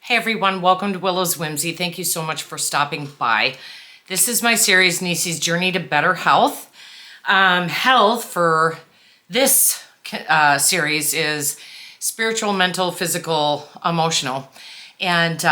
Hey everyone, welcome to Willow's Whimsy. Thank you so much for stopping by. This is my series, Neecie's Journey to Better Health. Health for this series is spiritual, mental, physical, emotional. And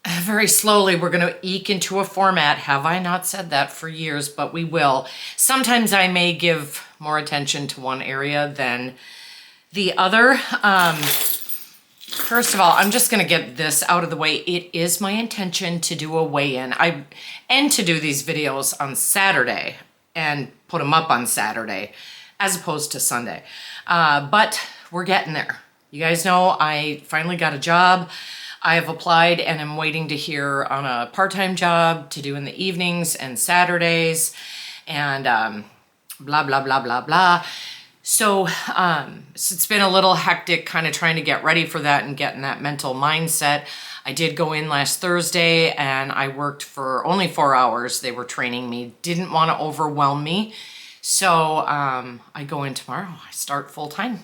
very slowly we're going to eke into a format. Have I not said that for years, but we will. Sometimes I may give more attention to one area than the other. First of all, I'm just going to get this out of the way. It is my intention to do a weigh-in. And to do these videos on Saturday and put them up on Saturday as opposed to Sunday. But we're getting there. You guys know I finally got a job. I have applied and I'm waiting to hear on a part-time job to do in the evenings and Saturdays and blah, blah, blah, blah, blah. So it's been a little hectic kind of trying to get ready for that and get in that mental mindset. I did go in last Thursday and I worked for only 4 hours. They were training me, didn't want to overwhelm me. So I go in tomorrow. I start full time.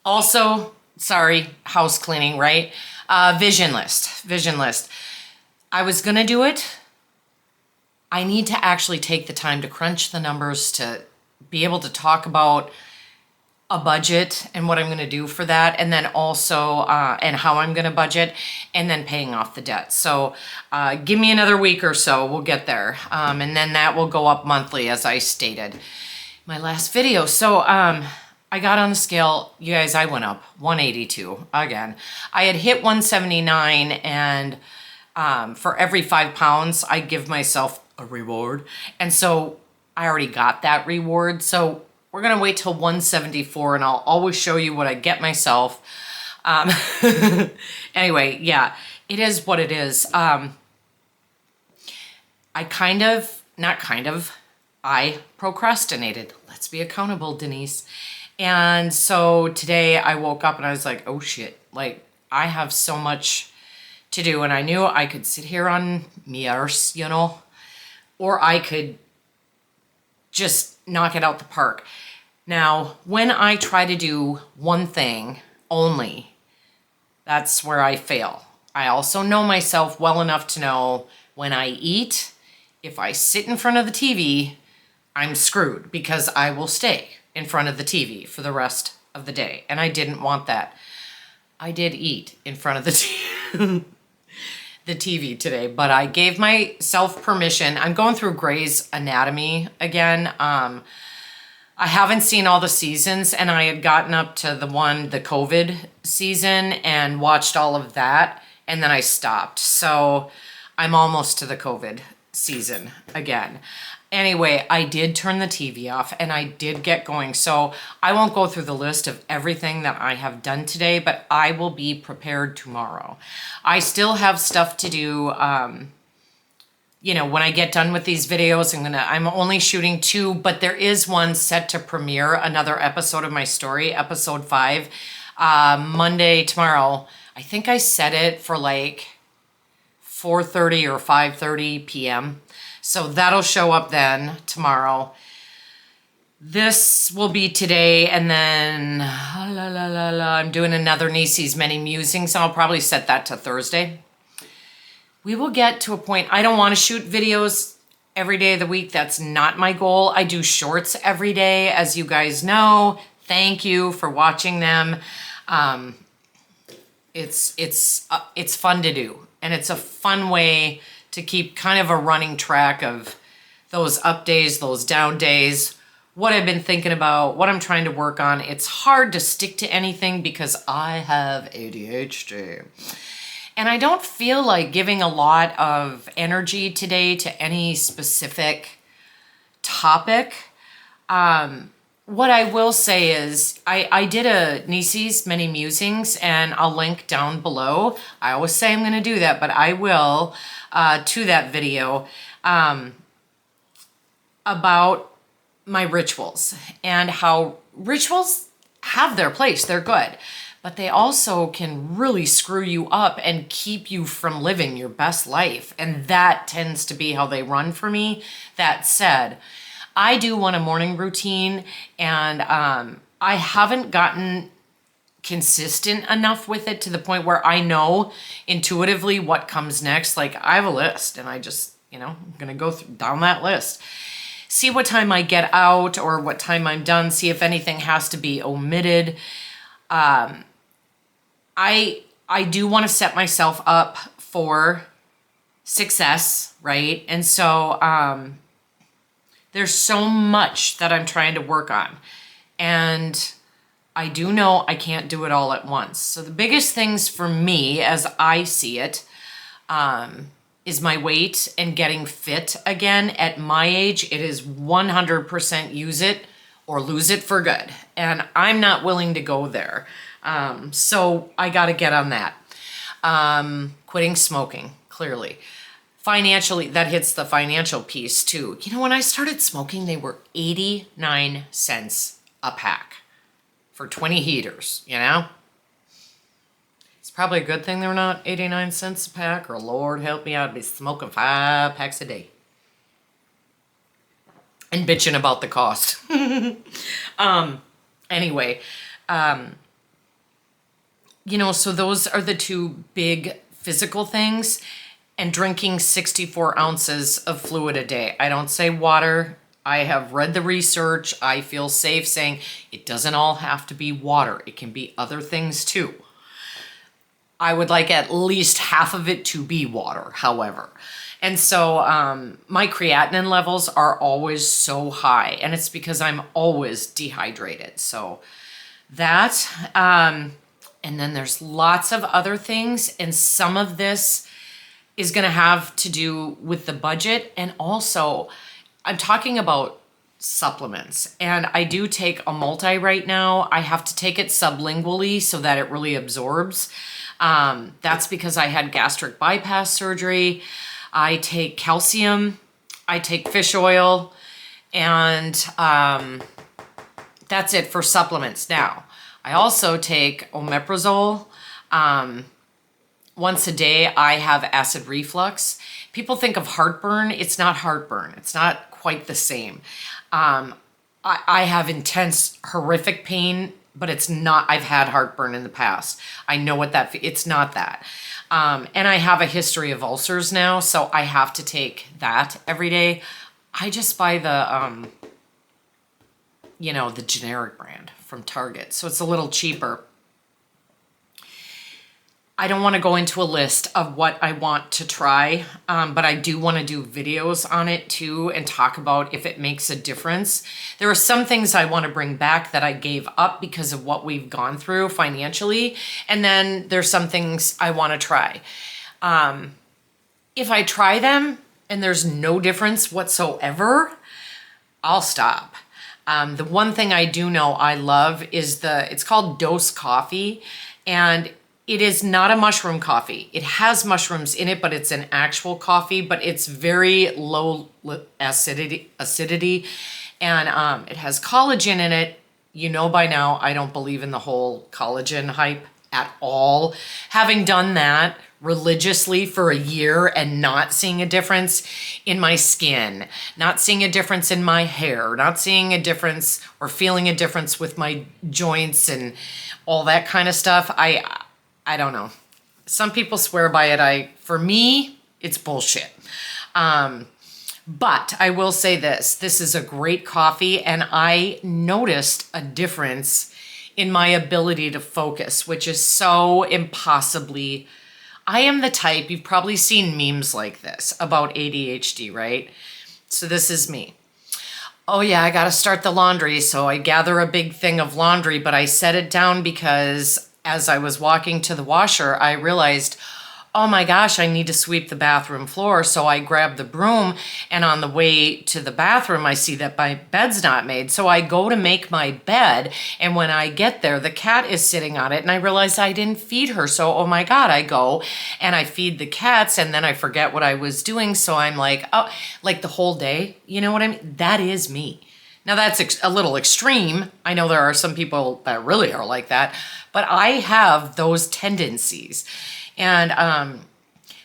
Also, sorry, house cleaning, right? Vision list. I was going to do it. I need to actually take the time to crunch the numbers to be able to talk about a budget and what I'm going to do for that, and then also and how I'm going to budget, and then paying off the debt. So give me another week or so, we'll get there, and then that will go up monthly as I stated my last video. So I got on the scale, you guys. I went up 182 again. I had hit 179, and for every 5 pounds I give myself a reward, and so I already got that reward. So we're going to wait till 174 and I'll always show you what I get myself. Anyway, yeah, it is what it is. I procrastinated. Let's be accountable, Denise. And so today I woke up and I was like, oh shit, like I have so much to do. And I knew I could sit here on me arse, you know, or I could just knock it out the park. Now, when I try to do one thing only, that's where I fail. I also know myself well enough to know when I eat, if I sit in front of the TV, I'm screwed because I will stay in front of the TV for the rest of the day. And I didn't want that. I did eat in front of the TV today, but I gave myself permission. I'm going through Grey's Anatomy again. I haven't seen all the seasons, and I had gotten up to the COVID season and watched all of that, and then I stopped. So I'm almost to the COVID season again. Anyway, I did turn the TV off and I did get going. So I won't go through the list of everything that I have done today, but I will be prepared tomorrow. I still have stuff to do. You know, when I get done with these videos, I'm only shooting 2, but there is one set to premiere, another episode of my story, episode 5, Monday, tomorrow. I think I set it for like 4:30 or 5:30 p.m. So that'll show up then tomorrow. This will be today, and then I'm doing another Neecie's Many Musings. I'll probably set that to Thursday. We will get to a point. I don't want to shoot videos every day of the week. That's not my goal. I do shorts every day, as you guys know. Thank you for watching them. It's fun to do, and it's a fun way to keep kind of a running track of those up days, those down days, what I've been thinking about, what I'm trying to work on. It's hard to stick to anything because I have ADHD. And I don't feel like giving a lot of energy today to any specific topic. What I will say is I did a Neecie's Many Musings, and I'll link down below. I always say I'm going to do that, but I will to that video about my rituals and how rituals have their place. They're good, but they also can really screw you up and keep you from living your best life. And that tends to be how they run for me. That said, I do want a morning routine, and I haven't gotten consistent enough with it to the point where I know intuitively what comes next. Like I have a list and I just, I'm going to go down that list. See what time I get out or what time I'm done. See if anything has to be omitted. I do want to set myself up for success, right? And so there's so much that I'm trying to work on. And I do know I can't do it all at once. So the biggest things for me, as I see it, is my weight and getting fit again. At my age, it is 100% use it or lose it for good. And I'm not willing to go there. So I got to get on that. Quitting smoking, clearly. Financially, that hits the financial piece too. When I started smoking, they were 89 cents a pack for 20 heaters, It's probably a good thing they're not 89 cents a pack, or Lord help me, I'd be smoking 5 packs a day. And bitching about the cost. Anyway, so those are the two big physical things. And drinking 64 ounces of fluid a day. I don't say water. I have read the research. I feel safe saying it doesn't all have to be water. It can be other things too. I would like at least half of it to be water, however. And so my creatinine levels are always so high, and it's because I'm always dehydrated. So that, and then there's lots of other things, and some of this is going to have to do with the budget. And also, I'm talking about supplements, and I do take a multi right now. I have to take it sublingually so that it really absorbs. That's because I had gastric bypass surgery. I take calcium, I take fish oil, and that's it for supplements. Now, I also take omeprazole. Once a day, I have acid reflux. People think of heartburn. It's not heartburn. It's not quite the same. I have intense, horrific pain, but it's not. I've had heartburn in the past. I know what it's not that. And I have a history of ulcers now, so I have to take that every day. I just buy the generic brand from Target, so it's a little cheaper. I don't want to go into a list of what I want to try, but I do want to do videos on it too and talk about if it makes a difference. There are some things I want to bring back that I gave up because of what we've gone through financially, and then there's some things I want to try. If I try them and there's no difference whatsoever, I'll stop. The one thing I do know I love is it's called Dose Coffee, and it is not a mushroom coffee. It has mushrooms in it, but it's an actual coffee, but it's very low acidity, and it has collagen in it. By now, I don't believe in the whole collagen hype at all. Having done that religiously for a year and not seeing a difference in my skin, not seeing a difference in my hair, not seeing a difference or feeling a difference with my joints and all that kind of stuff, I don't know. Some people swear by it. For me, it's bullshit. But I will say this is a great coffee, and I noticed a difference in my ability to focus, which is so impossibly. I am the type, you've probably seen memes like this about ADHD, right? So this is me. Oh yeah, I gotta start the laundry. So I gather a big thing of laundry, but I set it down because as I was walking to the washer, I realized, oh my gosh, I need to sweep the bathroom floor. So I grabbed the broom, and on the way to the bathroom, I see that my bed's not made. So I go to make my bed, and when I get there, the cat is sitting on it, and I realize I didn't feed her. So, oh my God, I go and I feed the cats, and then I forget what I was doing. So I'm like, oh, like the whole day, you know what I mean? That is me. Now that's a little extreme. I know there are some people that really are like that, but I have those tendencies. And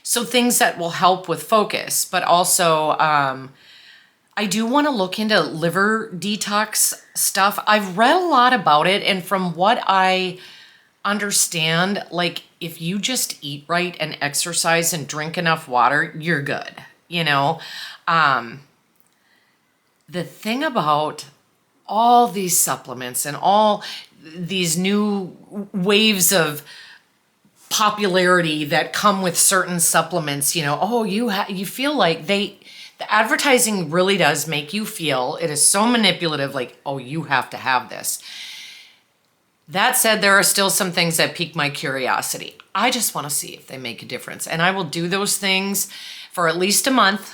so things that will help with focus, but also I do want to look into liver detox stuff. I've read a lot about it, and from what I understand, like, if you just eat right and exercise and drink enough water, you're good, you know? The thing about all these supplements and all these new waves of popularity that come with certain supplements, you know, oh, you feel like the advertising really does make you feel, it is so manipulative, like, oh, you have to have this. That said, there are still some things that pique my curiosity. I just want to see if they make a difference. And I will do those things for at least a month,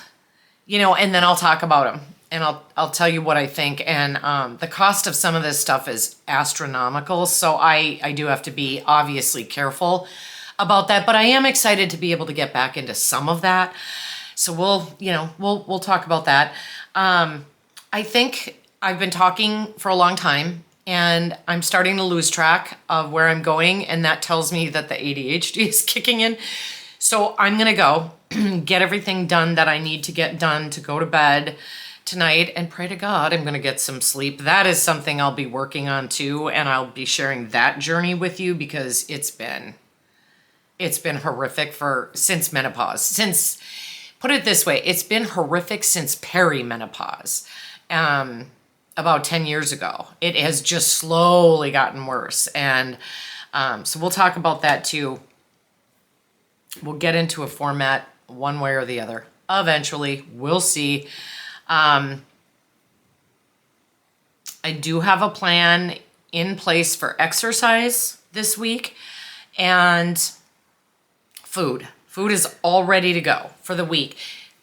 you know, and then I'll talk about them. And I'll tell you what I think. And the cost of some of this stuff is astronomical. So I do have to be obviously careful about that. But I am excited to be able to get back into some of that. So we'll talk about that. I think I've been talking for a long time. And I'm starting to lose track of where I'm going. And that tells me that the ADHD is kicking in. So I'm going to go get everything done that I need to get done to go to bed tonight. And pray to God I'm going to get some sleep. That is something I'll be working on too. And I'll be sharing that journey with you because it's been horrific since menopause. Put it this way, it's been horrific since perimenopause. About 10 years ago. It has just slowly gotten worse. And so we'll talk about that too. We'll get into a format one way or the other. Eventually, we'll see. I do have a plan in place for exercise this week and food. Food is all ready to go for the week.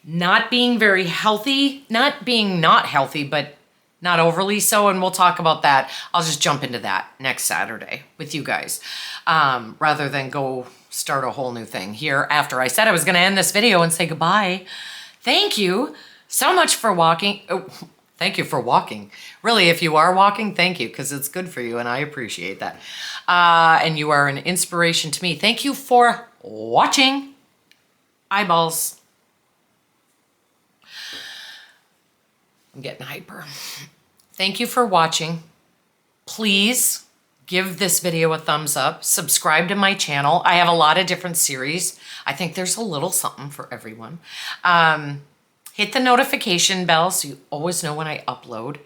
Not being very healthy, not being not healthy, but not overly so, and we'll talk about that. I'll just jump into that next Saturday with you guys, rather than go start a whole new thing here after I said I was going to end this video and say goodbye. Thank you so much for walking. Oh, thank you for walking. Really, if you are walking, thank you, because it's good for you, and I appreciate that. And you are an inspiration to me. Thank you for watching. Eyeballs. I'm getting hyper. Thank you for watching. Please give this video a thumbs up. Subscribe to my channel. I have a lot of different series. I think there's a little something for everyone. Hit the notification bell so you always know when I upload.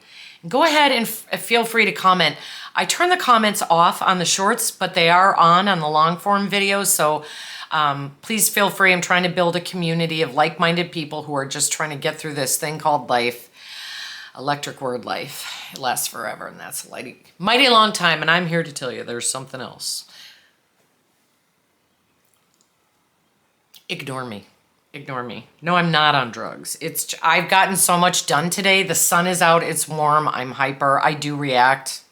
Go ahead and feel free to comment. I turn the comments off on the shorts, but they are on the long form videos. So please feel free. I'm trying to build a community of like-minded people who are just trying to get through this thing called life. Electric word life. It lasts forever, and that's a mighty long time, and I'm here to tell you there's something else. Ignore me. Ignore me. No, I'm not on drugs. I've gotten so much done today. The sun is out. It's warm. I'm hyper. I do react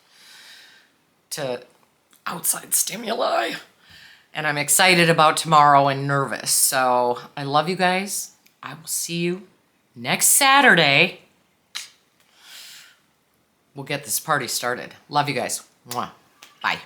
to outside stimuli, and I'm excited about tomorrow and nervous. So I love you guys. I will see you next Saturday. We'll get this party started. Love you guys. Mwah. Bye.